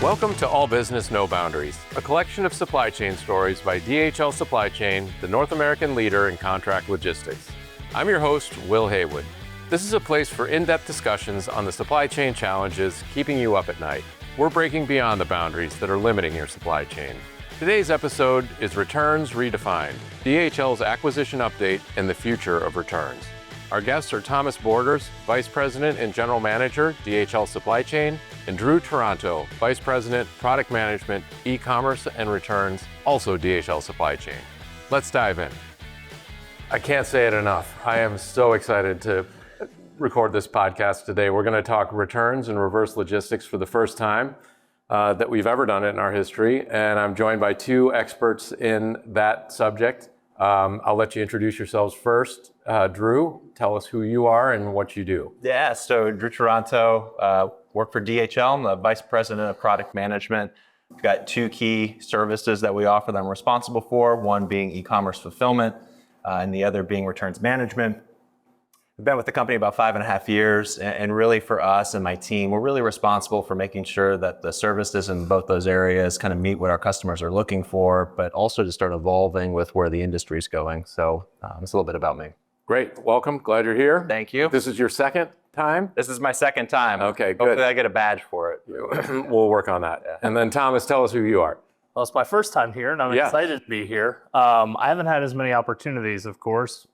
Welcome to All Business, No Boundaries, a collection of supply chain stories by DHL Supply Chain, the North American leader in contract logistics. I'm your host, Will Haywood. This is a place for in-depth discussions on the supply chain challenges keeping you up at night. We're breaking beyond the boundaries that are limiting your supply chain. Today's episode is Returns Redefined, DHL's acquisition update and the future of returns. Our guests are Thomas Borders, Vice President and General Manager, DHL Supply Chain, and Drew Taranto, Vice President, Product Management, eCommerce and Returns, also DHL Supply Chain. Let's dive in. I can't say it enough. I am so excited to record this podcast today. We're going to talk returns and reverse logistics for the first time that we've ever done it in our history. And I'm joined by two experts in that subject. I'll let you introduce yourselves first. Drew, tell us who you are and what you do. Yeah, so Drew Taranto, work for DHL. I'm the Vice President of Product Management. We've got two key services that we offer that I'm responsible for, one being e-commerce fulfillment and the other being returns management. I've been with the company about 5.5 years, and really for us and my team, we're really responsible for making sure that the services in both those areas kind of meet what our customers are looking for, but also to start evolving with where the industry is going. So it's a little bit about me. Great. Welcome. Glad you're here. Thank you. This is your second time? This is my second time. Okay, good. Hopefully I get a badge for it. We'll work on that. Yeah. And then Thomas, tell us who you are. Well, it's my first time here, and I'm excited to be here. I haven't had as many opportunities, of course.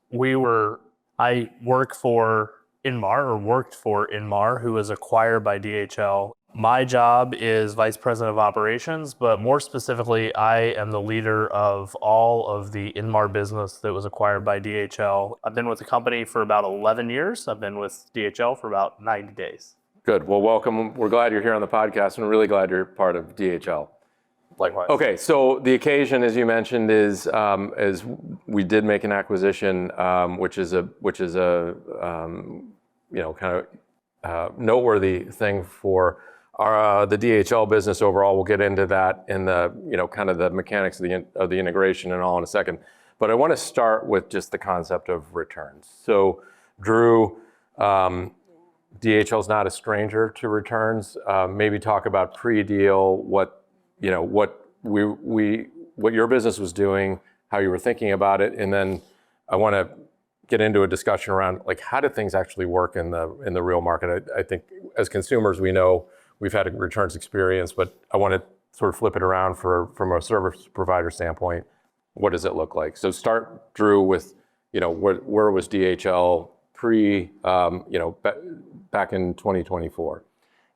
I worked for Inmar, who was acquired by DHL. My job is Vice President of Operations, but more specifically, I am the leader of all of the Inmar business that was acquired by DHL. I've been with the company for about 11 years. I've been with DHL for about 90 days. Good. Well, welcome. We're glad you're here on the podcast, and we're really glad you're part of DHL. Likewise. Okay, so the occasion, as you mentioned, is we did make an acquisition, which is a kind of noteworthy thing for our the DHL business overall. We'll get into that in the kind of the mechanics of the integration and all in a second. But I want to start with just the concept of returns. So, Drew, DHL is not a stranger to returns. Maybe talk about pre-deal, what your business was doing, how you were thinking about it, and then I want to get into a discussion around like how do things actually work in the real market. I think as consumers we know we've had a returns experience, but I want to sort of flip it around from a service provider standpoint. What does it look like? So start, Drew, with where was DHL back in 2024?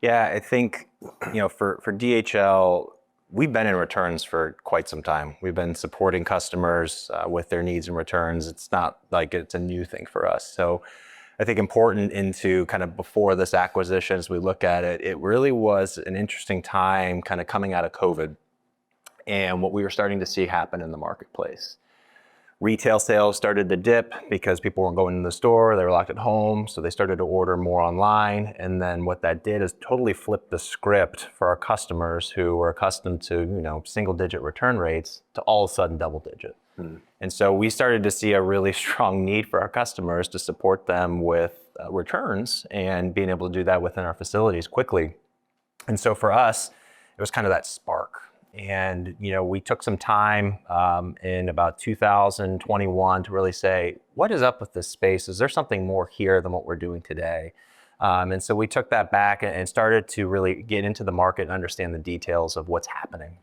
Yeah, I think for DHL. We've been in returns for quite some time. We've been supporting customers with their needs and returns. It's not like it's a new thing for us. So I think important into kind of before this acquisition, as we look at it, it really was an interesting time kind of coming out of COVID and what we were starting to see happen in the marketplace. Retail sales started to dip because people weren't going to the store, they were locked at home, so they started to order more online. And then what that did is totally flip the script for our customers who were accustomed to single-digit return rates to all of a sudden double-digit. And so we started to see a really strong need for our customers to support them with returns and being able to do that within our facilities quickly. And so for us, it was kind of that spark. And, we took some time in about 2021 to really say, what is up with this space? Is there something more here than what we're doing today? And so we took that back and started to really get into the market and understand the details of what's happening.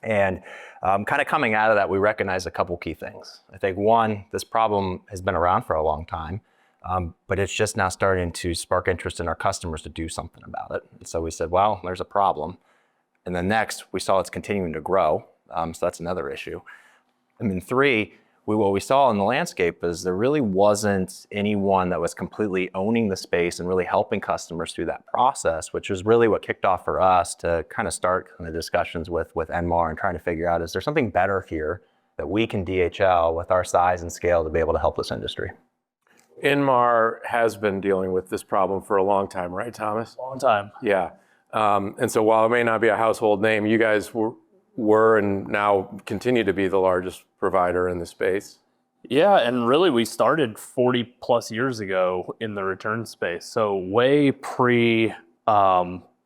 And kind of coming out of that, we recognized a couple key things. I think one, this problem has been around for a long time, but it's just now starting to spark interest in our customers to do something about it. And so we said, well, there's a problem. And then next, we saw it's continuing to grow. So that's another issue. And then three, what we saw in the landscape is there really wasn't anyone that was completely owning the space and really helping customers through that process, which was really what kicked off for us to kind of start the discussions with Inmar and trying to figure out, is there something better here that we can DHL with our size and scale to be able to help this industry? Inmar has been dealing with this problem for a long time, right, Thomas? Long time. Yeah. And so while it may not be a household name, you guys were and now continue to be the largest provider in the space. Yeah, and really we started 40 plus years ago in the return space. So way pre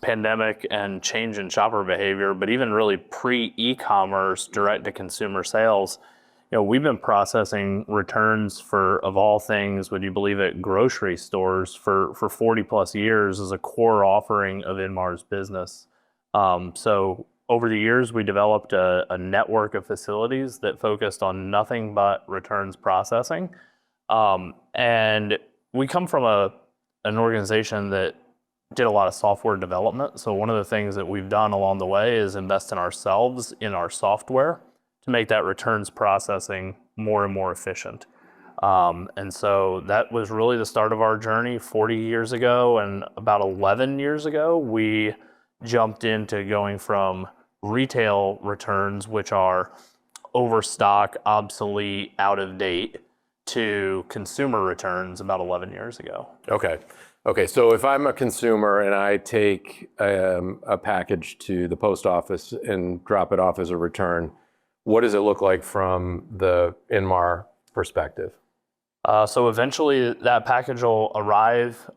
pandemic and change in shopper behavior, but even really pre-e-commerce, direct-to-consumer sales, we've been processing returns for, of all things, would you believe it, grocery stores for 40 plus years as a core offering of Inmar's business. So over the years, we developed a network of facilities that focused on nothing but returns processing. And we come from an organization that did a lot of software development. So one of the things that we've done along the way is invest in ourselves, in our software, to make that returns processing more and more efficient. And so that was really the start of our journey 40 years ago. And about 11 years ago, we jumped into going from retail returns, which are overstock, obsolete, out of date, to consumer returns about 11 years ago. Okay, so if I'm a consumer and I take a package to the post office and drop it off as a return, what does it look like from the Inmar perspective? So eventually that package will arrive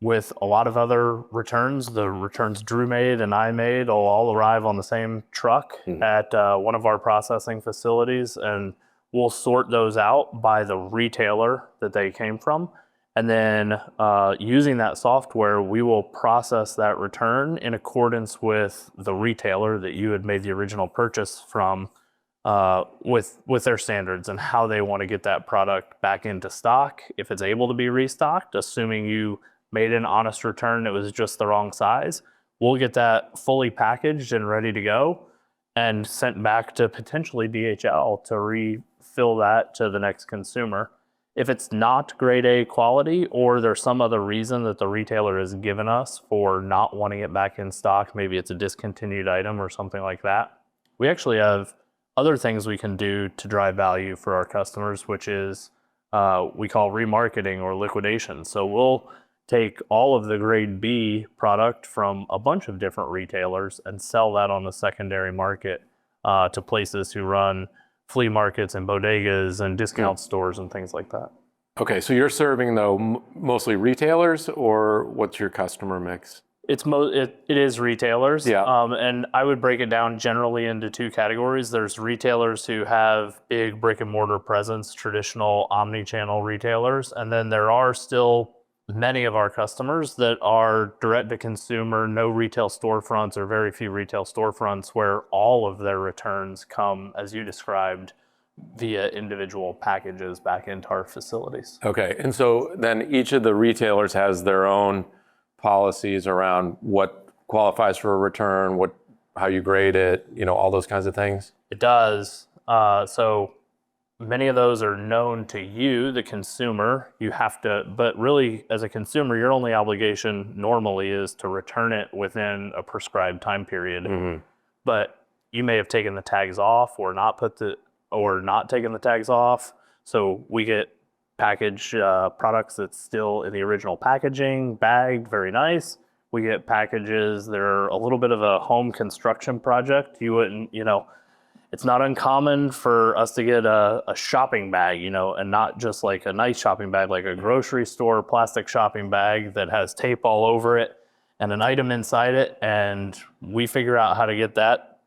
with a lot of other returns. The returns Drew made and I made will all arrive on the same truck at one of our processing facilities, and we'll sort those out by the retailer that they came from. And then using that software, we will process that return in accordance with the retailer that you had made the original purchase from, with their standards and how they want to get that product back into stock, if it's able to be restocked, assuming you made an honest return, it was just the wrong size. We'll get that fully packaged and ready to go and sent back to potentially DHL to refill that to the next consumer. If it's not grade A quality, or there's some other reason that the retailer has given us for not wanting it back in stock, maybe it's a discontinued item or something like that, we actually have other things we can do to drive value for our customers, which is we call remarketing or liquidation. So we'll take all of the grade B product from a bunch of different retailers and sell that on the secondary market to places who run flea markets and bodegas and discount stores and things like that. Okay, so you're serving though mostly retailers, or what's your customer mix? It is retailers. Yeah. And I would break it down generally into two categories. There's retailers who have big brick and mortar presence, traditional omni-channel retailers, and then there are still many of our customers that are direct to consumer, no retail storefronts or very few retail storefronts, where all of their returns come, as you described, via individual packages back into our facilities. Okay, and so then each of the retailers has their own policies around what qualifies for a return, how you grade it, all those kinds of things? It does. So many of those are known to you, the consumer. You have to, but really as a consumer, your only obligation normally is to return it within a prescribed time period. Mm-hmm. But you may have taken the tags off or not taken the tags off. So we get packaged products that's still in the original packaging, bagged, very nice. We get packages that are a little bit of a home construction project. You wouldn't, it's not uncommon for us to get a shopping bag, and not just like a nice shopping bag, like a grocery store plastic shopping bag that has tape all over it and an item inside it. And we figure out how to get that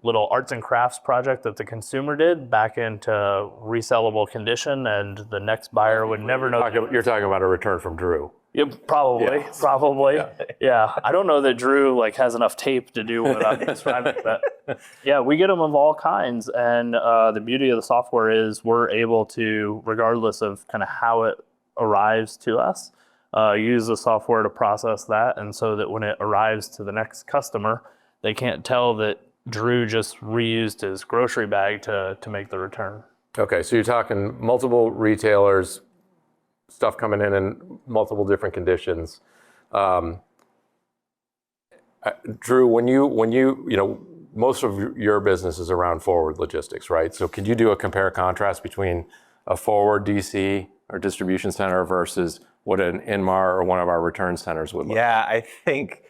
little arts and crafts project that the consumer did back into resellable condition, and the next buyer would never know. You're talking about a return from Drew. Yeah, probably. Yeah. I don't know that Drew has enough tape to do what I'm describing, but yeah, we get them of all kinds. And the beauty of the software is we're able to, regardless of kind of how it arrives to us, use the software to process that. And so that when it arrives to the next customer, they can't tell that Drew just reused his grocery bag to make the return. Okay, so you're talking multiple retailers, stuff coming in multiple different conditions. Drew, when you most of your business is around forward logistics, right? So could you do a compare contrast between a forward DC or distribution center versus what an Inmar or one of our return centers would look like? Yeah, I think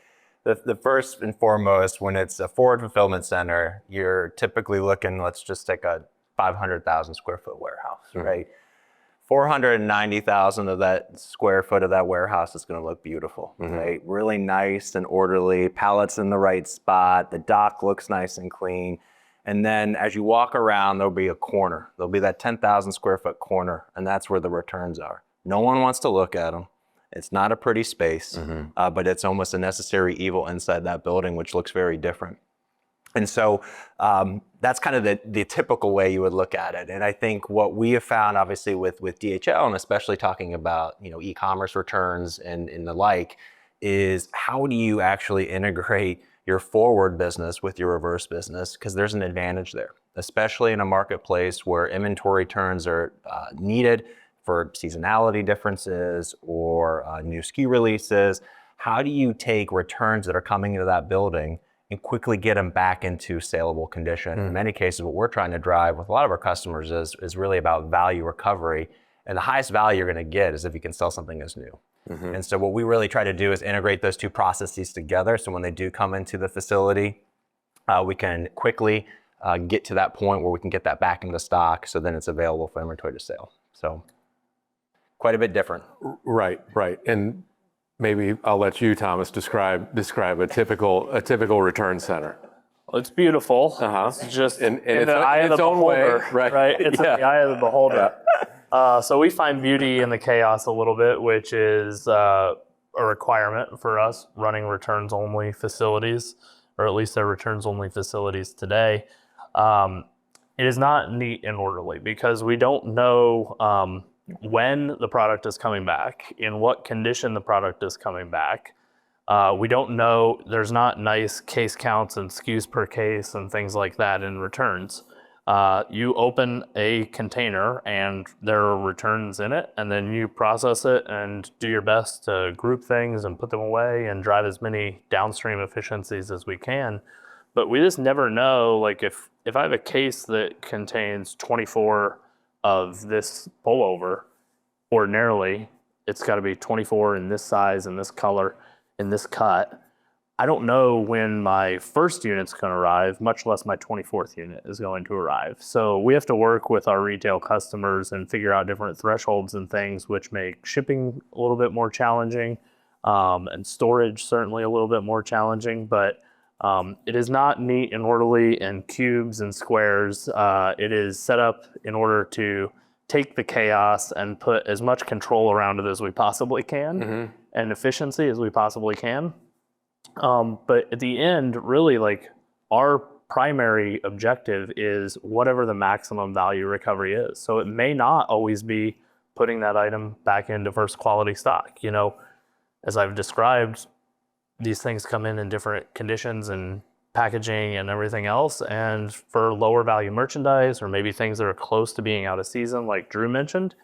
the first and foremost, when it's a forward fulfillment center, you're typically looking, let's just take a 500,000 square foot warehouse, right? 490,000 of that square foot of that warehouse is going to look beautiful, right? Really nice and orderly, pallets in the right spot, the dock looks nice and clean. And then as you walk around, there'll be a corner. There'll be that 10,000 square foot corner, and that's where the returns are. No one wants to look at them. It's not a pretty space, but it's almost a necessary evil inside that building, which looks very different. And so that's kind of the typical way you would look at it. And I think what we have found, obviously, with DHL, and especially talking about e-commerce returns and the like, is how do you actually integrate your forward business with your reverse business? Because there's an advantage there, especially in a marketplace where inventory turns are needed for seasonality differences or new SKU releases. How do you take returns that are coming into that building and quickly get them back into saleable condition? In many cases, what we're trying to drive with a lot of our customers is really about value recovery. And the highest value you're going to get is if you can sell something as new. And so what we really try to do is integrate those two processes together. So when they do come into the facility, we can quickly get to that point where we can get that back into stock. So then it's available for inventory to sale. So quite a bit different. Right. And maybe I'll let you, Thomas, describe a typical return center. Well, it's beautiful. It's just in the eye of the beholder, right? It's in the eye of the beholder. So we find beauty in the chaos a little bit, which is a requirement for us running returns only facilities, or at least they're returns only facilities today. It is not neat and orderly because we don't know when the product is coming back, in what condition the product is coming back. We don't know, there's not nice case counts and SKUs per case and things like that in returns. You open a container and there are returns in it, and then you process it and do your best to group things and put them away and drive as many downstream efficiencies as we can. But we just never know, like if I have a case that contains 24 of this pullover, ordinarily it's got to be 24 in this size, in this color, in this cut. I don't know when my first unit's going to arrive, much less my 24th unit is going to arrive. So we have to work with our retail customers and figure out different thresholds and things, which make shipping a little bit more challenging, and storage certainly a little bit more challenging. But it is not neat and orderly in cubes and squares. It is set up in order to take the chaos and put as much control around it as we possibly can and efficiency as we possibly can. But at the end, really, like, our primary objective is whatever the maximum value recovery is. So it may not always be putting that item back into first quality stock. As I've described, these things come in different conditions and packaging and everything else. And for lower value merchandise, or maybe things that are close to being out of season, like Drew mentioned,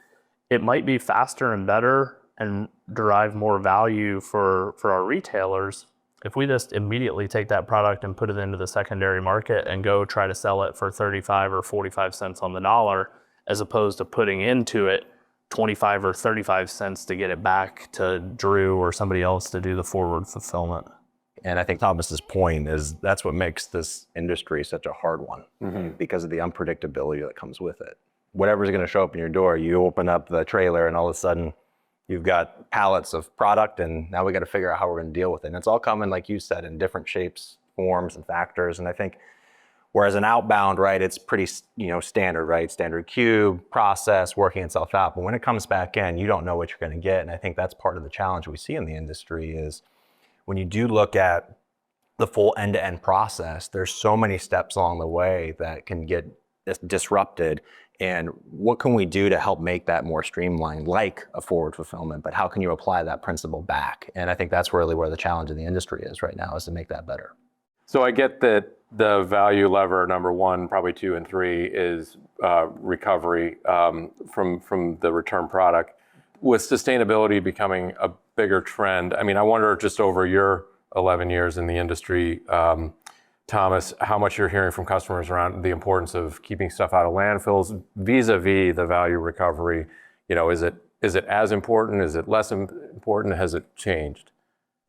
it might be faster and better and derive more value for our retailers if we just immediately take that product and put it into the secondary market and go try to sell it for 35 or 45 cents on the dollar, as opposed to putting into it 25 or 35 cents to get it back to Drew or somebody else to do the forward fulfillment. And I think Thomas's point is that's what makes this industry such a hard one, because of the unpredictability that comes with it. Whatever's going to show up in your door, you open up the trailer and all of a sudden you've got pallets of product, and now we got to figure out how we're going to deal with it. And it's all coming, like you said, in different shapes, forms, and factors. And I think whereas an outbound, right, it's pretty, standard, right? Standard cube, process, working itself out. But when it comes back in, you don't know what you're going to get. And I think that's part of the challenge we see in the industry is when you do look at the full end-to-end process, there's so many steps along the way that can get disrupted. And what can we do to help make that more streamlined, like a forward fulfillment? But how can you apply that principle back? And I think that's really where the challenge in the industry is right now, is to make that better. So I get that the value lever number one, probably 2 and 3, is recovery from the return product. With sustainability becoming a bigger trend, I wonder, just over your 11 years in the industry, Thomas, how much you're hearing from customers around the importance of keeping stuff out of landfills vis-a-vis the value recovery. Is it as important? Is it less important? Has it changed?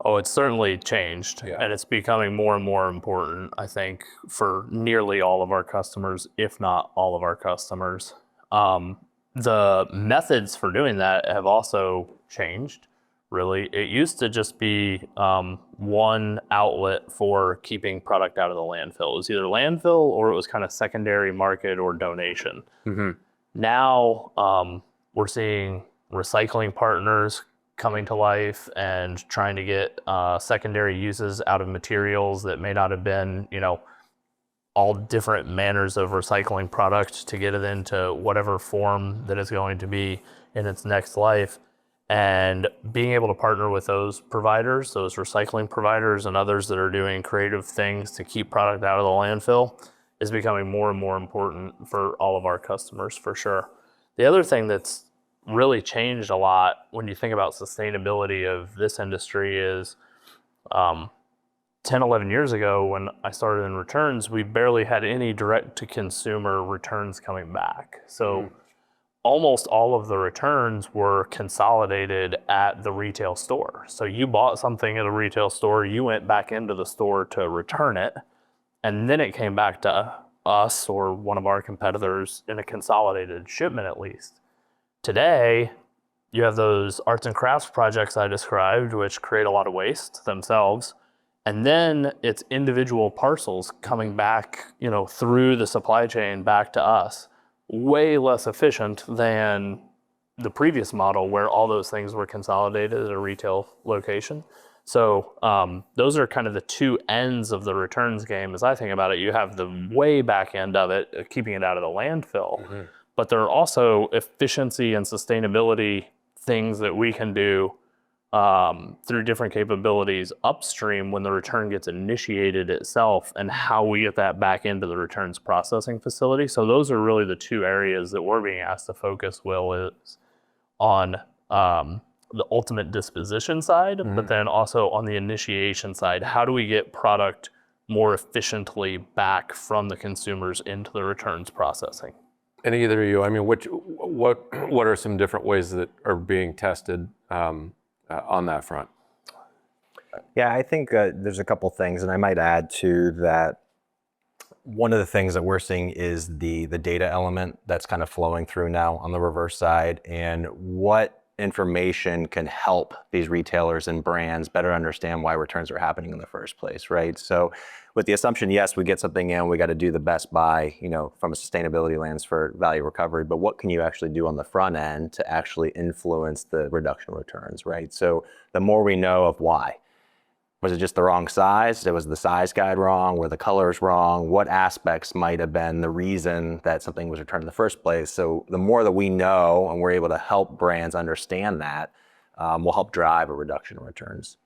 Oh, it's certainly changed, and it's becoming more and more important, I think, for nearly all of our customers, if not all of our customers. The methods for doing that have also changed. Really, it used to just be one outlet for keeping product out of the landfill. It was either landfill or it was kind of secondary market or donation. Now we're seeing recycling partners coming to life and trying to get secondary uses out of materials that may not have been, all different manners of recycling product to get it into whatever form that is going to be in its next life. And being able to partner with those providers, those recycling providers and others that are doing creative things to keep product out of the landfill is becoming more and more important for all of our customers, for sure. The other thing that's really changed a lot when you think about sustainability of this industry is 10, 11 years ago when I started in returns, we barely had any direct-to-consumer returns coming back. So almost all of the returns were consolidated at the retail store. So you bought something at a retail store, you went back into the store to return it, and then it came back to us or one of our competitors in a consolidated shipment at least. Today, you have those arts and crafts projects I described, which create a lot of waste themselves. And then it's individual parcels coming back, through the supply chain back to us. Way less efficient than the previous model where all those things were consolidated at a retail location. So those are kind of the two ends of the returns game as I think about it. You have the way back end of it, keeping it out of the landfill, but there are also efficiency and sustainability things that we can do through different capabilities upstream when the return gets initiated itself and how we get that back into the returns processing facility. So those are really the two areas that we're being asked to focus, Will, is on the ultimate disposition side, but then also on the initiation side. How do we get product more efficiently back from the consumers into the returns processing? And either of you, what are some different ways that are being tested on that front? Yeah, I think there's a couple things, and I might add to that. One of the things that we're seeing is the data element that's kind of flowing through now on the reverse side, and what information can help these retailers and brands better understand why returns are happening in the first place, right? So with the assumption, yes, we get something in, we got to do the best buy, from a sustainability lens for value recovery, but what can you actually do on the front end to actually influence the reduction of returns, right? So the more we know of why. Was it just the wrong size? Was the size guide wrong? Were the colors wrong? What aspects might have been the reason that something was returned in the first place? So the more that we know and we're able to help brands understand that, will help drive a reduction in returns.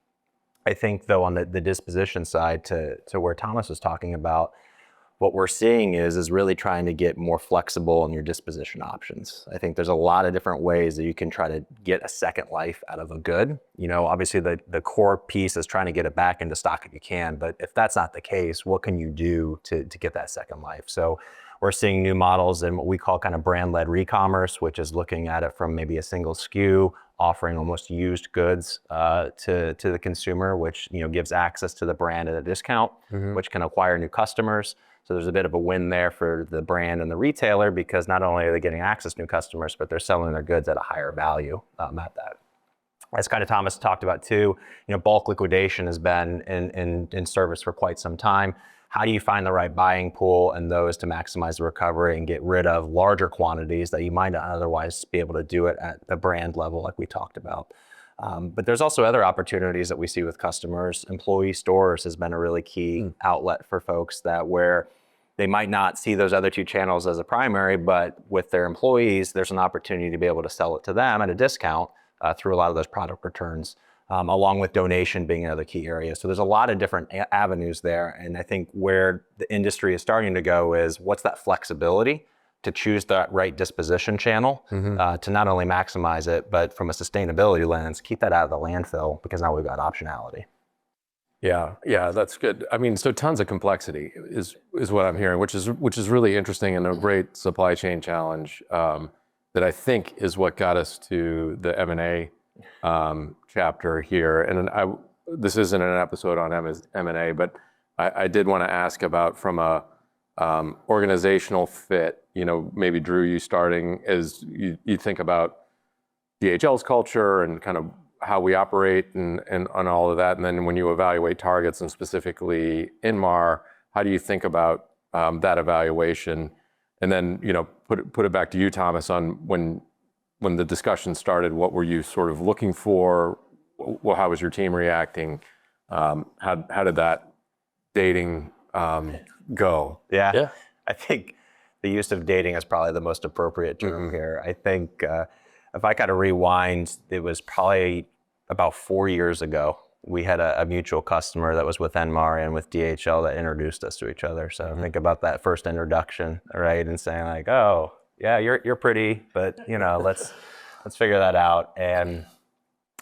I think, though, on the disposition side, to where Thomas was talking about, what we're seeing is really trying to get more flexible in your disposition options. I think there's a lot of different ways that you can try to get a second life out of a good. Obviously the core piece is trying to get it back into stock if you can, but if that's not the case, what can you do to get that second life? So we're seeing new models in what we call kind of brand-led e-commerce, which is looking at it from maybe a single SKU, offering almost used goods to the consumer, which gives access to the brand at a discount, which can acquire new customers. So there's a bit of a win there for the brand and the retailer, because not only are they getting access to new customers, but they're selling their goods at a higher value at that. As kind of Thomas talked about too, bulk liquidation has been in service for quite some time. How do you find the right buying pool and those to maximize the recovery and get rid of larger quantities that you might not otherwise be able to do it at the brand level like we talked about? But there's also other opportunities that we see with customers. Employee stores has been a really key outlet for folks where they might not see those other two channels as a primary, but with their employees, there's an opportunity to be able to sell it to them at a discount through a lot of those product returns, along with donation being another key area. So there's a lot of different avenues there. And I think where the industry is starting to go is what's that flexibility to choose the right disposition channel to not only maximize it, but from a sustainability lens, keep that out of the landfill, because now we've got optionality. Yeah, that's good. So tons of complexity is what I'm hearing, which is really interesting and a great supply chain challenge that I think is what got us to the M&A chapter here. And this isn't an episode on M&A, but I did want to ask about from a organizational fit, maybe Drew, you starting as you think about DHL's culture and kind of how we operate and on all of that. And then when you evaluate targets and specifically Inmar, how do you think about that evaluation? And then, put it back to you, Thomas, on when the discussion started, what were you sort of looking for? Well, how was your team reacting? How did that dating go? Yeah. I think the use of dating is probably the most appropriate term here. I think if I kind of rewind, it was probably about 4 years ago. We had a mutual customer that was with Enmar and with DHL that introduced us to each other. So think about that first introduction, right? And saying like, oh, yeah, you're pretty, but let's figure that out. And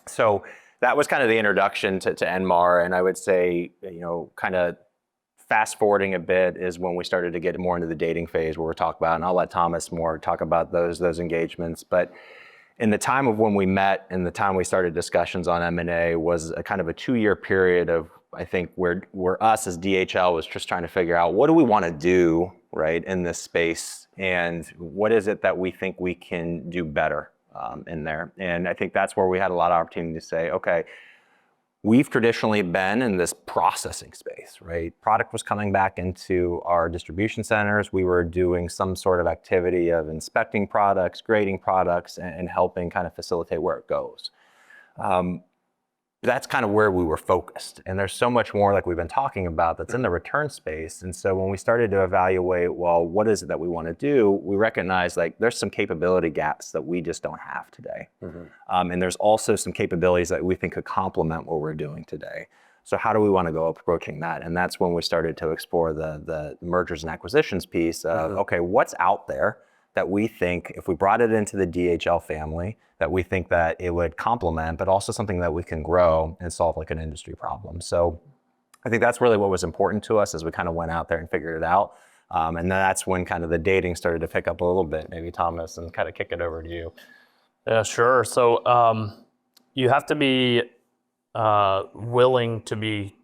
so that was kind of the introduction to Enmar. And I would say, kind of fast forwarding a bit is when we started to get more into the dating phase where we're talking about, and I'll let Thomas more talk about those engagements. But in the time of when we met and the time we started discussions on M&A was a kind of a 2-year period of, I think, where us as DHL was just trying to figure out what do we want to do, right, in this space, and what is it that we think we can do better in there. And I think that's where we had a lot of opportunity to say, okay, we've traditionally been in this processing space, right? Product was coming back into our distribution centers. We were doing some sort of activity of inspecting products, grading products, and helping kind of facilitate where it goes. That's kind of where we were focused. And there's so much more, like we've been talking about, that's in the return space. And so when we started to evaluate, well, what is it that we want to do? We recognized like there's some capability gaps that we just don't have today. And there's also some capabilities that we think could complement what we're doing today. So how do we want to go approaching that? And that's when we started to explore the mergers and acquisitions piece of, okay, what's out there that we think if we brought it into the DHL family, that we think that it would complement, but also something that we can grow and solve like an industry problem. So I think that's really what was important to us as we kind of went out there and figured it out. And that's when kind of the dating started to pick up a little bit, maybe Thomas, and kind of kick it over to you. Yeah, sure. So you have to be willing to be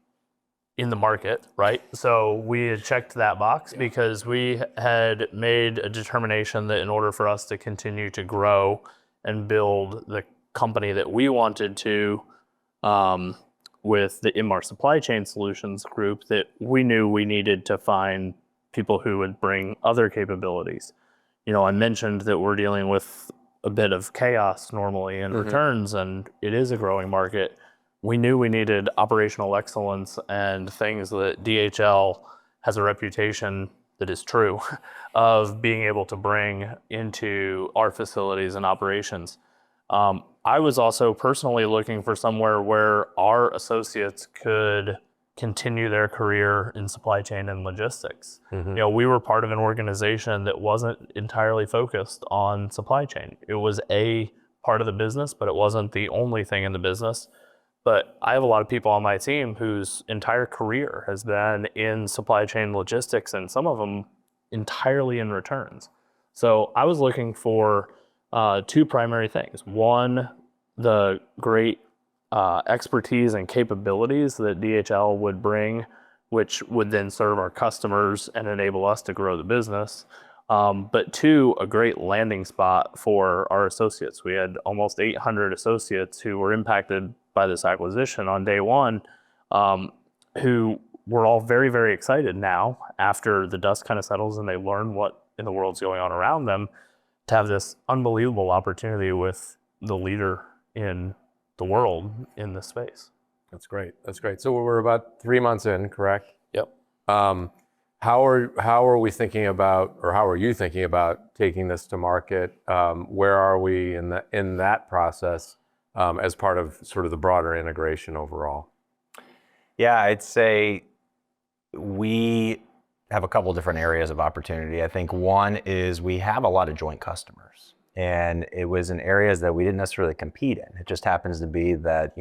in the market, right? So we had checked that box because we had made a determination that in order for us to continue to grow and build the company that we wanted to with the Inmar Supply Chain Solutions group, that we knew we needed to find people who would bring other capabilities. I mentioned that we're dealing with a bit of chaos normally in returns, and it is a growing market. We knew we needed operational excellence and things that DHL has a reputation that is true of being able to bring into our facilities and operations. I was also personally looking for somewhere where our associates could continue their career in supply chain and logistics. We were part of an organization that wasn't entirely focused on supply chain. It was a part of the business, but it wasn't the only thing in the business. But I have a lot of people on my team whose entire career has been in supply chain logistics, and some of them entirely in returns. So I was looking for 2 primary things. One, the great expertise and capabilities that DHL would bring, which would then serve our customers and enable us to grow the business. But 2, a great landing spot for our associates. We had almost 800 associates who were impacted by this acquisition on day one, who were all very, very excited now after the dust kind of settles and they learn what in the world's going on around them, to have this unbelievable opportunity with the leader in the world in this space. That's great. So we're about 3 months in, correct? Yep. How are we thinking about, or how are you thinking about taking this to market? Where are we in that process as part of sort of the broader integration overall? Yeah, I'd say we have a couple different areas of opportunity. I think one is we have a lot of joint customers, and it was in areas that we didn't necessarily compete in. It just happens to be that,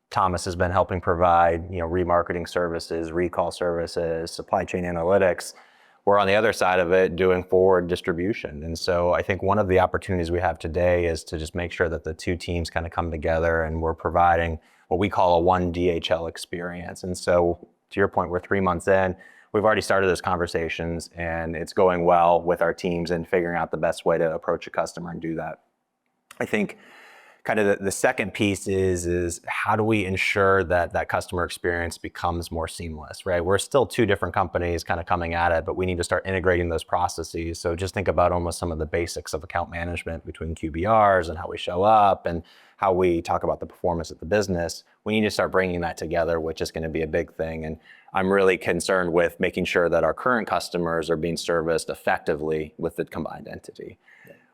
Thomas has been helping provide, remarketing services, recall services, supply chain analytics. We're on the other side of it doing forward distribution. And so I think one of the opportunities we have today is to just make sure that the 2 teams kind of come together and we're providing what we call a one DHL experience. And so to your point, we're 3 months in. we've already started those conversations, and it's going well with our teams and figuring out the best way to approach a customer and do that. I think kind of the second piece is how do we ensure that that customer experience becomes more seamless, right? We're still two different companies kind of coming at it, but we need to start integrating those processes. So just think about almost some of the basics of account management between QBRs and how we show up and how we talk about the performance of the business. We need to start bringing that together, which is going to be a big thing. And I'm really concerned with making sure that our current customers are being serviced effectively with the combined entity.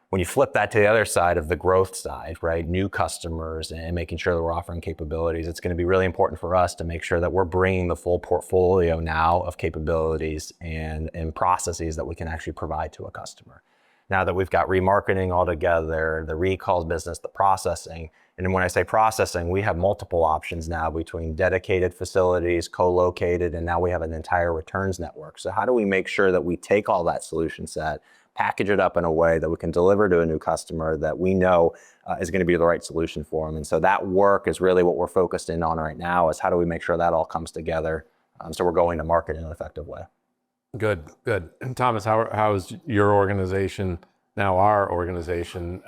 When you flip that to the other side of the growth side, right, new customers and making sure that we're offering capabilities, it's going to be really important for us to make sure that we're bringing the full portfolio now of capabilities and processes that we can actually provide to a customer. Now that we've got remarketing all together, the recalls business, the processing, and when I say processing, we have multiple options now between dedicated facilities, co-located, and now we have an entire returns network. So how do we make sure that we take all that solution set, package it up in a way that we can deliver to a new customer that we know is going to be the right solution for them? And so that work is really what we're focused in on right now, is how do we make sure that all comes together so we're going to market in an effective way. Good. And Thomas, how is your organization, now our organization,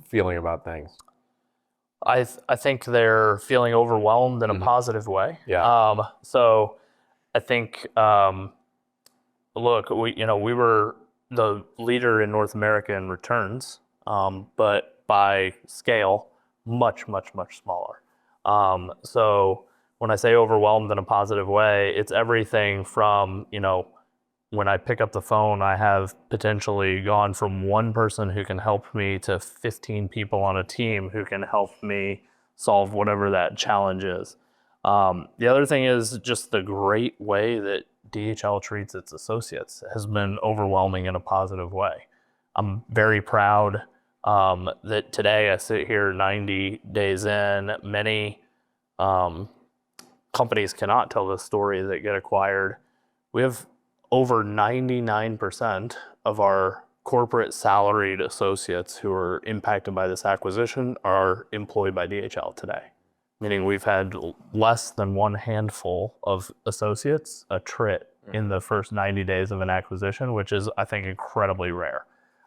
feeling about things? I think they're feeling overwhelmed in a positive way. Yeah. So I think, look, we were the leader in North America in returns, but by scale, much smaller. So when I say overwhelmed in a positive way, it's everything from, when I pick up the phone, I have potentially gone from one person who can help me to 15 people on a team who can help me solve whatever that challenge is. The other thing is just the great way that DHL treats its associates has been overwhelming in a positive way. I'm very proud that today I sit here 90 days in. Many companies cannot tell the story that get acquired. We have over 99% of our corporate salaried associates who are impacted by this acquisition are employed by DHL today. Meaning we've had less than one handful of associates attrit in the first 90 days of an acquisition, which is, I think, incredibly rare.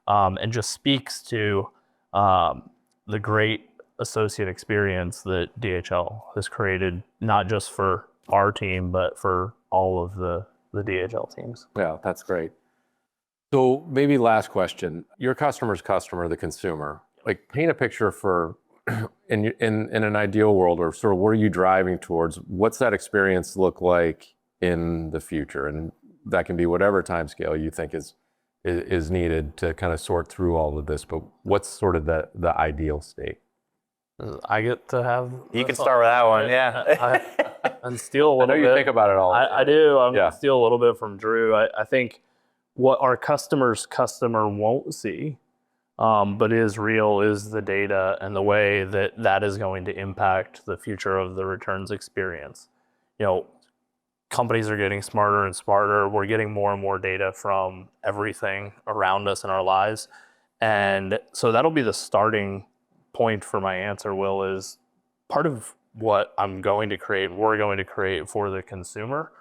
And just speaks to the great associate experience that DHL has created, not just for our team, but for all of the DHL teams. Yeah, that's great. So maybe last question, your customer's customer, the consumer, like paint a picture for, in an ideal world, or sort of where are you driving towards? What's that experience look like in the future? And that can be whatever time scale you think is needed to kind of sort through all of this, but what's sort of the ideal state? I get to have... You can start with that one, yeah. And steal a little bit. I know you think about it all. I do. I'm going to steal a little bit from Drew. I think what our customer's customer won't see, but is real, is the data and the way that is going to impact the future of the returns experience. Companies are getting smarter and smarter. We're getting more and more data from everything around us in our lives. And so that'll be the starting point for my answer, Will, is part of what we're going to create for the consumer.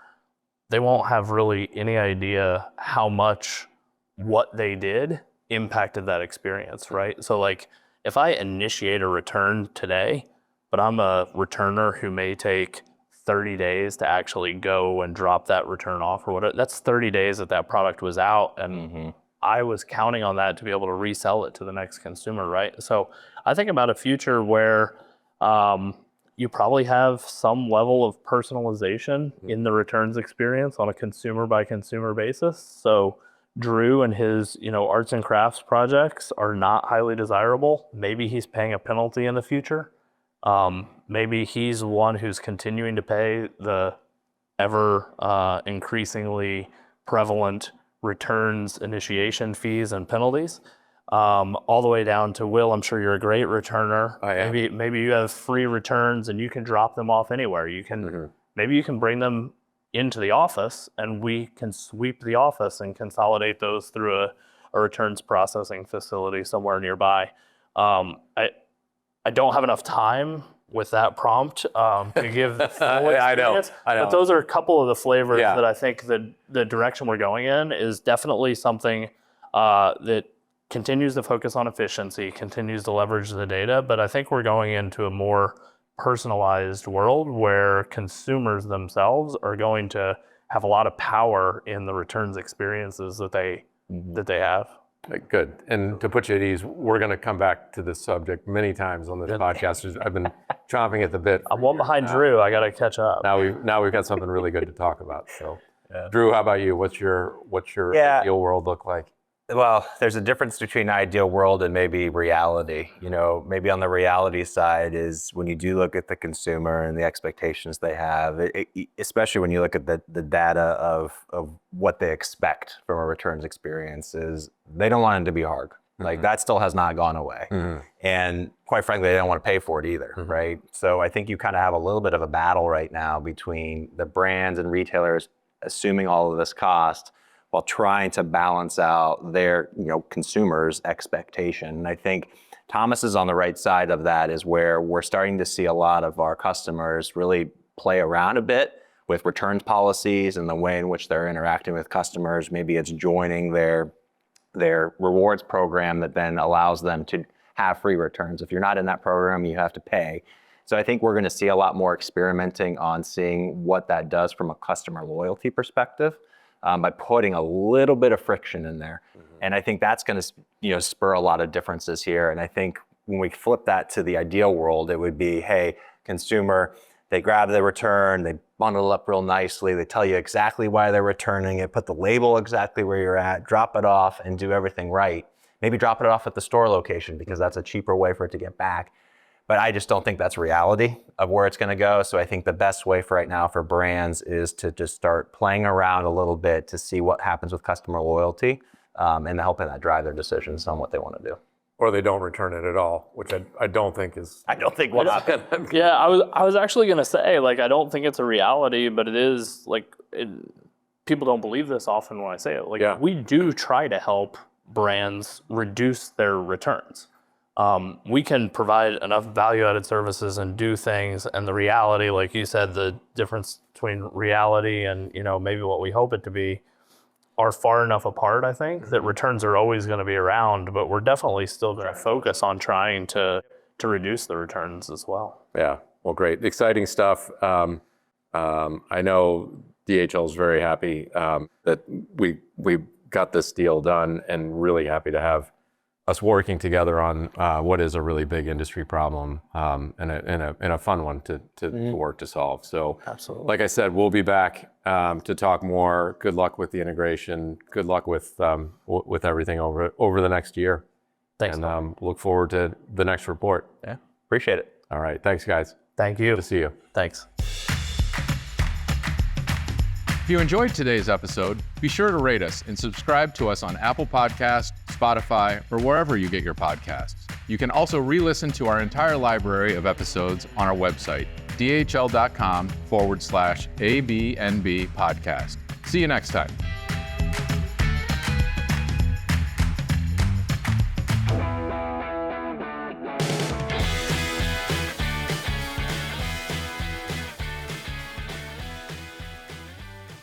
They won't have really any idea how much what they did impacted that experience, right? So like if I initiate a return today, but I'm a returner who may take 30 days to actually go and drop that return off or whatever, that's 30 days that product was out, and I was counting on that to be able to resell it to the next consumer, right? So I think about a future where you probably have some level of personalization in the returns experience on a consumer by consumer basis. So Drew and his, arts and crafts projects are not highly desirable. Maybe he's paying a penalty in the future. Maybe he's the one who's continuing to pay the ever increasingly prevalent returns initiation fees and penalties, all the way down to, Will, I'm sure you're a great returner. I am. Maybe you have free returns and you can drop them off anywhere. You can maybe you can bring them into the office and we can sweep the office and consolidate those through a returns processing facility somewhere nearby. I don't have enough time with that prompt to give the full I know. experience. But those are a couple of the flavors Yeah. that I think the direction we're going in is definitely something that continues to focus on efficiency, continues to leverage the data. But I think we're going into a more personalized world where consumers themselves are going to have a lot of power in the returns experiences that they have. Good. And to put you at ease, we're going to come back to this subject many times on this podcast. I've been chomping at the bit. I'm one behind Drew. I got to catch up. Now we've got something really good to talk about. So, Drew, how about you? What's your ideal world look like? Well, there's a difference between ideal world and maybe reality. Maybe on the reality side is when you do look at the consumer and the expectations they have, especially when you look at the data of what they expect from a returns experience, is they don't want it to be hard. Like that still has not gone away. And quite frankly, they don't want to pay for it either, right? So I think you kind of have a little bit of a battle right now between the brands and retailers assuming all of this cost while trying to balance out their consumers' expectation. And I think Thomas is on the right side of that, is where we're starting to see a lot of our customers really play around a bit with returns policies and the way in which they're interacting with customers. Maybe it's joining their rewards program that then allows them to have free returns. If you're not in that program, you have to pay. So I think we're going to see a lot more experimenting on seeing what that does from a customer loyalty perspective. By putting a little bit of friction in there. And I think that's going to spur a lot of differences here. And I think when we flip that to the ideal world, it would be, hey, consumer, they grab the return, they bundle it up real nicely, they tell you exactly why they're returning it, put the label exactly where you're at, drop it off and do everything right. Maybe drop it off at the store location because that's a cheaper way for it to get back. But I just don't think that's reality of where it's going to go. So I think the best way for right now for brands is to just start playing around a little bit to see what happens with customer loyalty and helping that drive their decisions on what they want to do. Or they don't return it at all, which I don't think is. I don't think will happen. Yeah, I was actually going to say, I don't think it's a reality, but it is, people don't believe this often when I say it. We do try to help brands reduce their returns. We can provide enough value-added services and do things, and the reality, like you said, the difference between reality and maybe what we hope it to be are far enough apart, I think, that returns are always going to be around, but we're definitely still going to focus on trying to reduce the returns as well. Yeah, well, great. Exciting stuff. I know DHL is very happy that we got this deal done, and really happy to have us working together on what is a really big industry problem and a fun one to work to solve. So, absolutely, like I said, we'll be back to talk more. Good luck with the integration. Good luck with everything over the next year. Thanks. And look forward to the next report. Yeah, appreciate it. All right, thanks, guys. Thank you. Good to see you. Thanks. If you enjoyed today's episode, be sure to rate us and subscribe to us on Apple Podcasts, Spotify, or wherever you get your podcasts. You can also re-listen to our entire library of episodes on our website, dhl.com/ABNB podcast. See you next time.